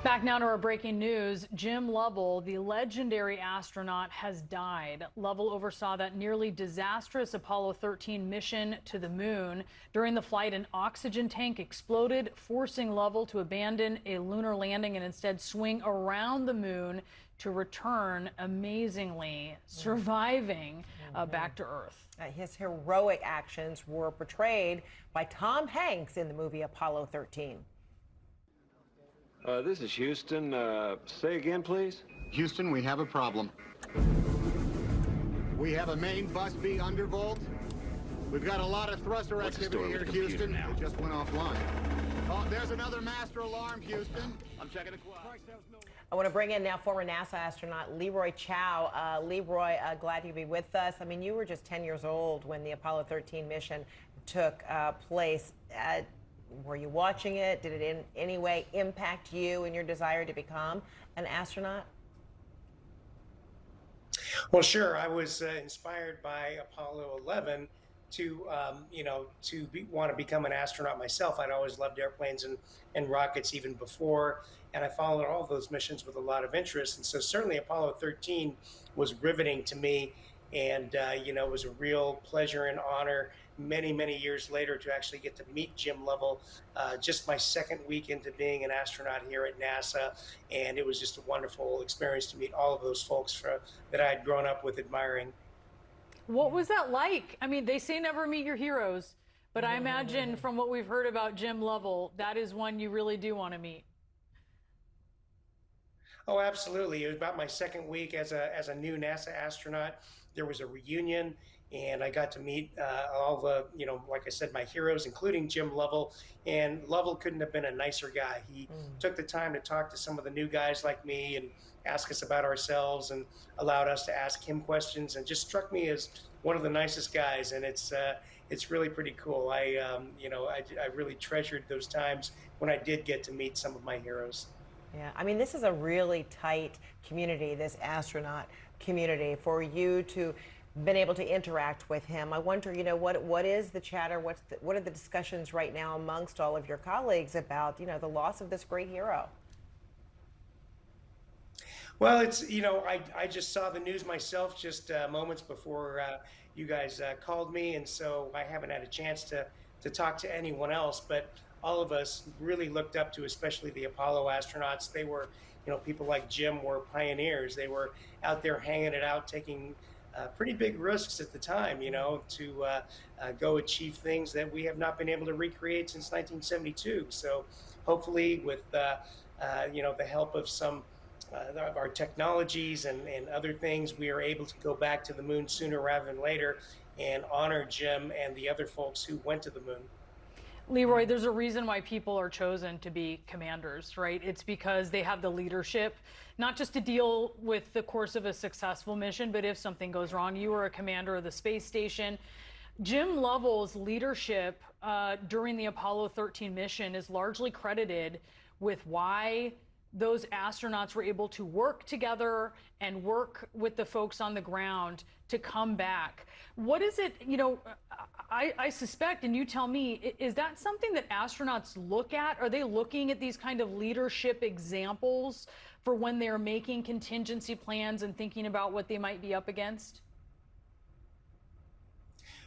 Back now to our breaking news. Jim Lovell, the legendary astronaut, has died. Lovell oversaw that nearly disastrous Apollo 13 mission to the moon. During the flight, an oxygen tank exploded, forcing Lovell to abandon a lunar landing and instead swing around the moon to return, amazingly, surviving back to Earth. His heroic actions were portrayed by Tom Hanks in the movie Apollo 13. This is Houston. Say again, please. Houston, we have a problem. We have a main bus B undervolt. We've got a lot of thruster activity here, Houston. It just went offline. Oh, there's another master alarm, Houston. I'm checking the quad. I want to bring in now former NASA astronaut Leroy Chow. Leroy, glad to be with us. I mean, you were just 10 years old when the Apollo 13 mission took place. Were you watching it? Did it in any way impact you and your desire to become an astronaut? Well, sure. I was inspired by Apollo 11 to, want to become an astronaut myself. I'd always loved airplanes and rockets even before, and I followed all those missions with a lot of interest. And so certainly Apollo 13 was riveting to me, and, it was a real pleasure and honor many, many years later to actually get to meet Jim Lovell, just my second week into being an astronaut here at NASA. And it was just a wonderful experience to meet all of those folks that I had grown up with admiring. What was that like? I mean, they say never meet your heroes, but I imagine from what we've heard about Jim Lovell, that is one you really do want to meet. Oh, absolutely. It was about my second week as a new NASA astronaut. There was a reunion, and I got to meet all the, like I said, my heroes, including Jim Lovell. And Lovell couldn't have been a nicer guy. He took the time to talk to some of the new guys like me and ask us about ourselves and allowed us to ask him questions, and just struck me as one of the nicest guys. And it's really pretty cool. I really treasured those times when I did get to meet some of my heroes. Yeah, I mean, this is a really tight community, this astronaut community. For you to been able to interact with him, I wonder, what is the chatter? What are the discussions right now amongst all of your colleagues about, the loss of this great hero? Well, it's, I just saw the news myself just moments before you guys called me, and so I haven't had a chance to talk to anyone else, but all of us really looked up to, especially the Apollo astronauts. They were, people like Jim were pioneers. They were out there hanging it out, taking pretty big risks at the time, to go achieve things that we have not been able to recreate since 1972. So hopefully with, the help of some of our technologies and other things, we are able to go back to the moon sooner rather than later and honor Jim and the other folks who went to the moon. Leroy, there's a reason why people are chosen to be commanders, right? It's because they have the leadership, not just to deal with the course of a successful mission, but if something goes wrong. You were a commander of the space station. Jim Lovell's leadership during the Apollo 13 mission is largely credited with why those astronauts were able to work together and work with the folks on the ground to come back. What is it, I suspect, and you tell me, is that something that astronauts look at? Are they looking at these kind of leadership examples for when they're making contingency plans and thinking about what they might be up against?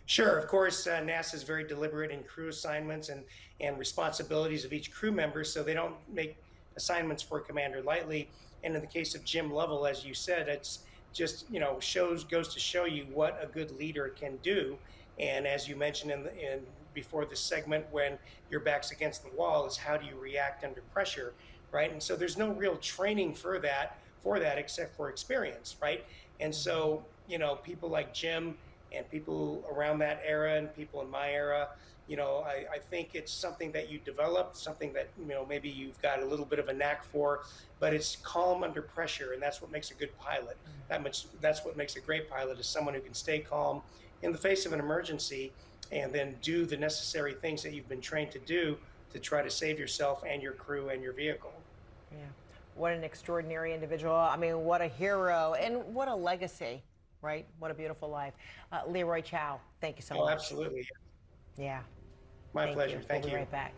Sure, of course, NASA is very deliberate in crew assignments and responsibilities of each crew member, so they don't make assignments for a commander lightly. And in the case of Jim Lovell, as you said, it's just, goes to show you what a good leader can do. And as you mentioned before this segment, when your back's against the wall, is how do you react under pressure, right? And so there's no real training for that except for experience, right? And so, people like Jim and people around that era and people in my era, I think it's something that you develop, something that, maybe you've got a little bit of a knack for, but it's calm under pressure, and that's what makes a good pilot. That's what makes a great pilot, is someone who can stay calm in the face of an emergency and then do the necessary things that you've been trained to do to try to save yourself and your crew and your vehicle. Yeah. What an extraordinary individual. I mean, what a hero and what a legacy, right? What a beautiful life. Leroy Chow, thank you so much. Oh, absolutely. Yeah. My pleasure. Thank you. We'll be right back.